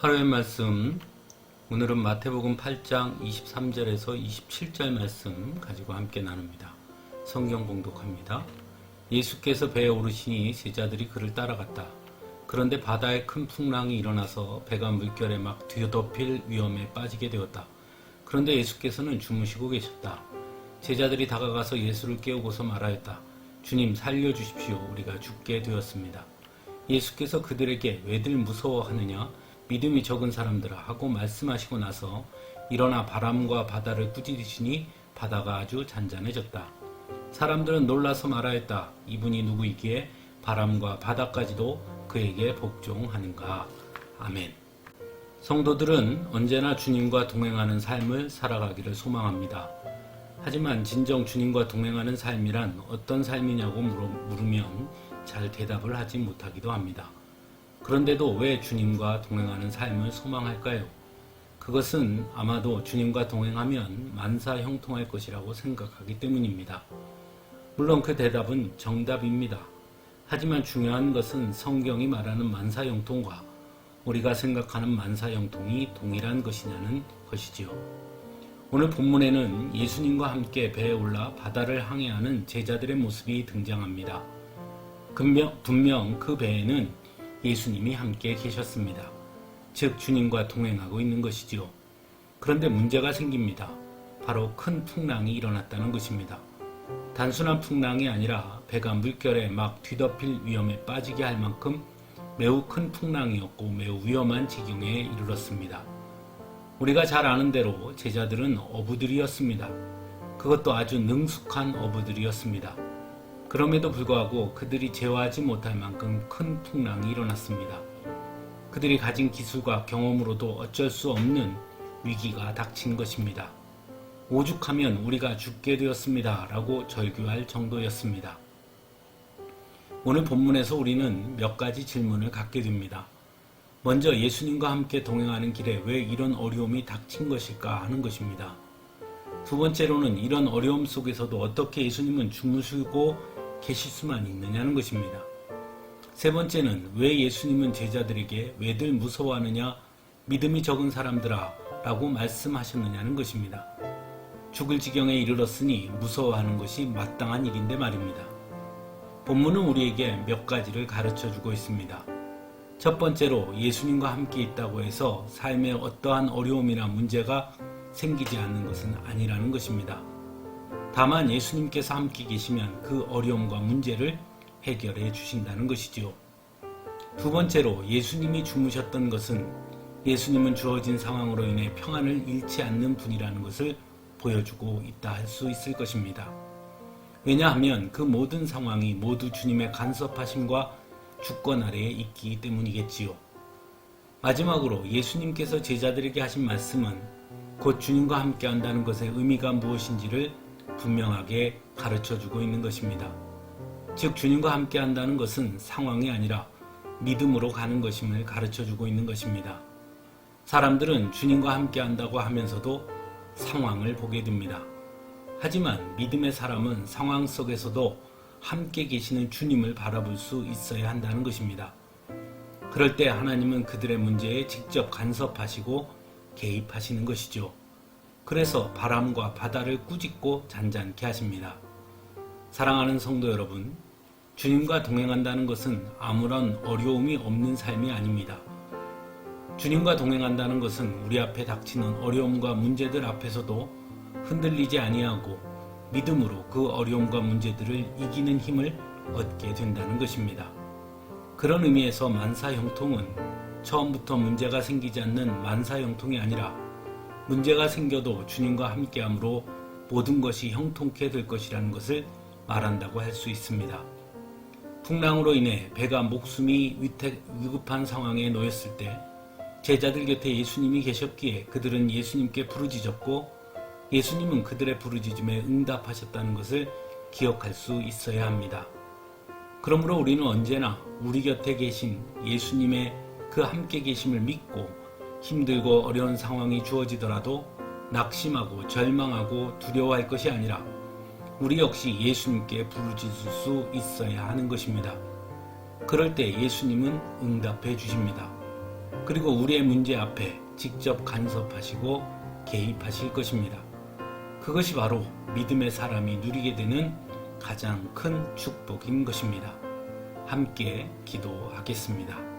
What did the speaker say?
하루의 말씀, 오늘은 마태복음 8장 23절에서 27절 말씀 가지고 함께 나눕니다. 성경 봉독합니다. 예수께서 배에 오르시니 제자들이 그를 따라갔다. 그런데 바다에 큰 풍랑이 일어나서 배가 물결에 막 뒤덮일 위험에 빠지게 되었다. 그런데 예수께서는 주무시고 계셨다. 제자들이 다가가서 예수를 깨우고서 말하였다. 주님, 살려주십시오. 우리가 죽게 되었습니다. 예수께서 그들에게 왜들 무서워하느냐? 믿음이 적은 사람들아 하고 말씀하시고 나서 일어나 바람과 바다를 꾸짖으시니 바다가 아주 잔잔해졌다. 사람들은 놀라서 말하였다. 이분이 누구이기에 바람과 바다까지도 그에게 복종하는가. 아멘. 성도들은 언제나 주님과 동행하는 삶을 살아가기를 소망합니다. 하지만 진정 주님과 동행하는 삶이란 어떤 삶이냐고 물으면 잘 대답을 하지 못하기도 합니다. 그런데도 왜 주님과 동행하는 삶을 소망할까요? 그것은 아마도 주님과 동행하면 만사형통할 것이라고 생각하기 때문입니다. 물론 그 대답은 정답입니다. 하지만 중요한 것은 성경이 말하는 만사형통과 우리가 생각하는 만사형통이 동일한 것이냐는 것이지요. 오늘 본문에는 예수님과 함께 배에 올라 바다를 항해하는 제자들의 모습이 등장합니다. 분명 그 배에는 예수님이 함께 계셨습니다. 즉 주님과 동행하고 있는 것이지요. 그런데 문제가 생깁니다. 바로 큰 풍랑이 일어났다는 것입니다. 단순한 풍랑이 아니라 배가 물결에 막 뒤덮일 위험에 빠지게 할 만큼 매우 큰 풍랑이었고 매우 위험한 지경에 이르렀습니다. 우리가 잘 아는 대로 제자들은 어부들이었습니다. 그것도 아주 능숙한 어부들이었습니다. 그럼에도 불구하고 그들이 제어하지 못할 만큼 큰 풍랑이 일어났습니다. 그들이 가진 기술과 경험으로도 어쩔 수 없는 위기가 닥친 것입니다. 오죽하면 우리가 죽게 되었습니다. 라고 절규할 정도였습니다. 오늘 본문에서 우리는 몇 가지 질문을 갖게 됩니다. 먼저 예수님과 함께 동행하는 길에 왜 이런 어려움이 닥친 것일까 하는 것입니다. 두 번째로는 이런 어려움 속에서도 어떻게 예수님은 주무시고 계실 수만 있느냐는 것입니다. 세 번째는 왜 예수님은 제자들에게 왜들 무서워하느냐, 믿음이 적은 사람들아 라고 말씀하셨느냐는 것입니다. 죽을 지경에 이르렀으니 무서워하는 것이 마땅한 일인데 말입니다. 본문은 우리에게 몇 가지를 가르쳐주고 있습니다. 첫 번째로 예수님과 함께 있다고 해서 삶에 어떠한 어려움이나 문제가 생기지 않는 것은 아니라는 것입니다. 다만 예수님께서 함께 계시면 그 어려움과 문제를 해결해 주신다는 것이지요. 두 번째로 예수님이 주무셨던 것은 예수님은 주어진 상황으로 인해 평안을 잃지 않는 분이라는 것을 보여주고 있다 할 수 있을 것입니다. 왜냐하면 그 모든 상황이 모두 주님의 간섭하심과 주권 아래에 있기 때문이겠지요. 마지막으로 예수님께서 제자들에게 하신 말씀은 곧 주님과 함께 한다는 것의 의미가 무엇인지를 분명하게 가르쳐주고 있는 것입니다. 즉 주님과 함께 한다는 것은 상황이 아니라 믿음으로 가는 것임을 가르쳐주고 있는 것입니다. 사람들은 주님과 함께 한다고 하면서도 상황을 보게 됩니다. 하지만 믿음의 사람은 상황 속에서도 함께 계시는 주님을 바라볼 수 있어야 한다는 것입니다. 그럴 때 하나님은 그들의 문제에 직접 간섭하시고 개입하시는 것이죠. 그래서 바람과 바다를 꾸짖고 잔잔케 하십니다. 사랑하는 성도 여러분, 주님과 동행한다는 것은 아무런 어려움이 없는 삶이 아닙니다. 주님과 동행한다는 것은 우리 앞에 닥치는 어려움과 문제들 앞에서도 흔들리지 아니하고 믿음으로 그 어려움과 문제들을 이기는 힘을 얻게 된다는 것입니다. 그런 의미에서 만사형통은 처음부터 문제가 생기지 않는 만사형통이 아니라 문제가 생겨도 주님과 함께함으로 모든 것이 형통케 될 것이라는 것을 말한다고 할 수 있습니다. 풍랑으로 인해 배가 목숨이 위급한 상황에 놓였을 때 제자들 곁에 예수님이 계셨기에 그들은 예수님께 부르짖었고 예수님은 그들의 부르짖음에 응답하셨다는 것을 기억할 수 있어야 합니다. 그러므로 우리는 언제나 우리 곁에 계신 예수님의 그 함께 계심을 믿고 힘들고 어려운 상황이 주어지더라도 낙심하고 절망하고 두려워할 것이 아니라 우리 역시 예수님께 부르짖을 수 있어야 하는 것입니다. 그럴 때 예수님은 응답해 주십니다. 그리고 우리의 문제 앞에 직접 간섭하시고 개입하실 것입니다. 그것이 바로 믿음의 사람이 누리게 되는 가장 큰 축복인 것입니다. 함께 기도하겠습니다.